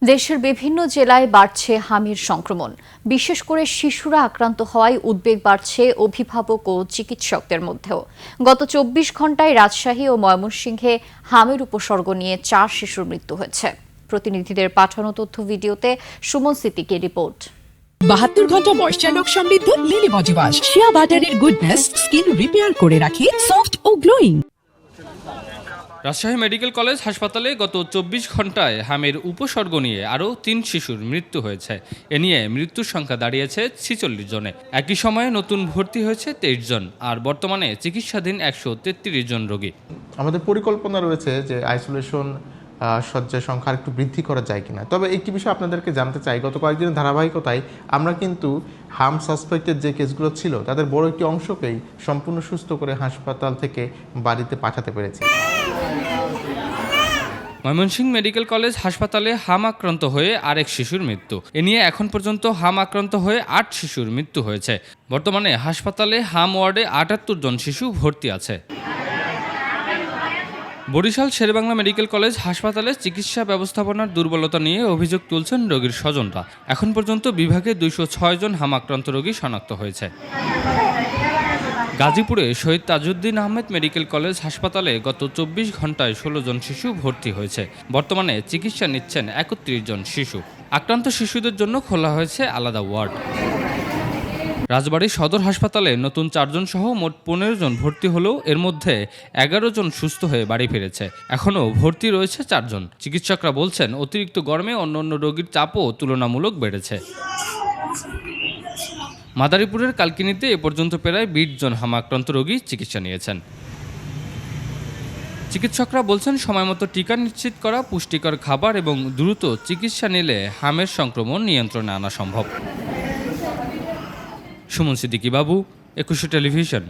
দেশের বিভিন্ন জেলায় বাড়ছে হামির সংক্রমণ। বিশেষ করে শিশুরা আক্রান্ত হওয়ায় উদ্বেগ বাড়ছে অভিভাবক ও চিকিৎসকদের মধ্যেও। গত ২৪ ঘণ্টায় রাজশাহী ও ময়মনসিংহে হামির উপসর্গ নিয়ে ৪ শিশুর মৃত্যু হয়েছে। প্রতিনিধিদের পাঠানো তথ্য ভিডিওতে সুমন সিদ্দিকীর রিপোর্ট। ৭২ ঘন্টা ময়েশ্চার লক সমৃদ্ধ লিলি বডি ওয়াশ শিয়া বাটারের গুডনেস স্কিন রিপেয়ার করে রাখে সফট ও গ্লোয়িং। রাজশাহী মেডিকেল কলেজ হাসপাতালে গত ২৪ ঘণ্টায় হামের উপসর্গ নিয়ে আরও ৩ শিশুর মৃত্যু হয়েছে। এ নিয়ে মৃত্যুর সংখ্যা দাঁড়িয়েছে ৪৬ জনে। একই সময়ে নতুন ভর্তি হয়েছে ২৩ জন, আর বর্তমানে চিকিৎসাধীন ১৩৩ জন রোগী। আমাদের পরিকল্পনা রয়েছে যে আইসোলেশন শয্যার সংখ্যা একটু বৃদ্ধি করা যায় কিনা। তবে একটি বিষয় আপনাদেরকে জানতে চাই, গত কয়েকদিনের ধারাবাহিকতায় আমরা কিন্তু হাম সাসপেক্টেড যে কেসগুলো ছিল তাদের বড় একটি অংশকেই সম্পূর্ণ সুস্থ করে হাসপাতাল থেকে বাড়িতে পাঠাতে পেরেছি। ময়মনসিংহ মেডিকেল কলেজ হাসপাতালে হাম আক্রান্ত হয়ে আরেক শিশুর মৃত্যু। এ নিয়ে এখন পর্যন্ত হাম আক্রান্ত হয়ে ৮ শিশুর মৃত্যু হয়েছে। বর্তমানে হাসপাতালে হাম ওয়ার্ডে ৭৮ জন শিশু ভর্তি আছে। বরিশাল শেরেবাংলা মেডিকেল কলেজ হাসপাতালে চিকিৎসা ব্যবস্থাপনার দুর্বলতা নিয়ে অভিযোগ তুলছেন রোগীর স্বজনরা। এখন পর্যন্ত বিভাগে ২০৬ জন হাম আক্রান্ত রোগী শনাক্ত হয়েছে। গাজীপুরে শহীদ তাজউদ্দিন আহমেদ মেডিকেল কলেজ হাসপাতালে গত ২৪ ঘণ্টায় ১৬ জন শিশু ভর্তি হয়েছে। বর্তমানে চিকিৎসা নিচ্ছেন ৩১ জন শিশু। আক্রান্ত শিশুদের জন্য খোলা হয়েছে আলাদা ওয়ার্ড। রাজবাড়ী সদর হাসপাতালে নতুন ৪ জন সহ মোট ১৫ জন ভর্তি হলেও এর মধ্যে ১১ জন সুস্থ হয়ে বাড়ি ফিরেছে। এখনও ভর্তি রয়েছে ৪ জন। চিকিৎসকরা বলছেন, অতিরিক্ত গরমে অন্যান্য রোগীর চাপও তুলনামূলক বেড়েছে। মাদারীপুরের কালকিনিতে এ পর্যন্ত প্রায় ২০ জন হাম আক্রান্ত রোগী চিকিৎসা নিয়েছেন। চিকিৎসকরা বলছেন, সময়মতো টিকা নিশ্চিত করা, পুষ্টিকর খাবার এবং দ্রুত চিকিৎসা নিলে হামের সংক্রমণ নিয়ন্ত্রণে আনা সম্ভব। সুমন সিদ্দিকী বাবু, ২১ টেলিভিশন।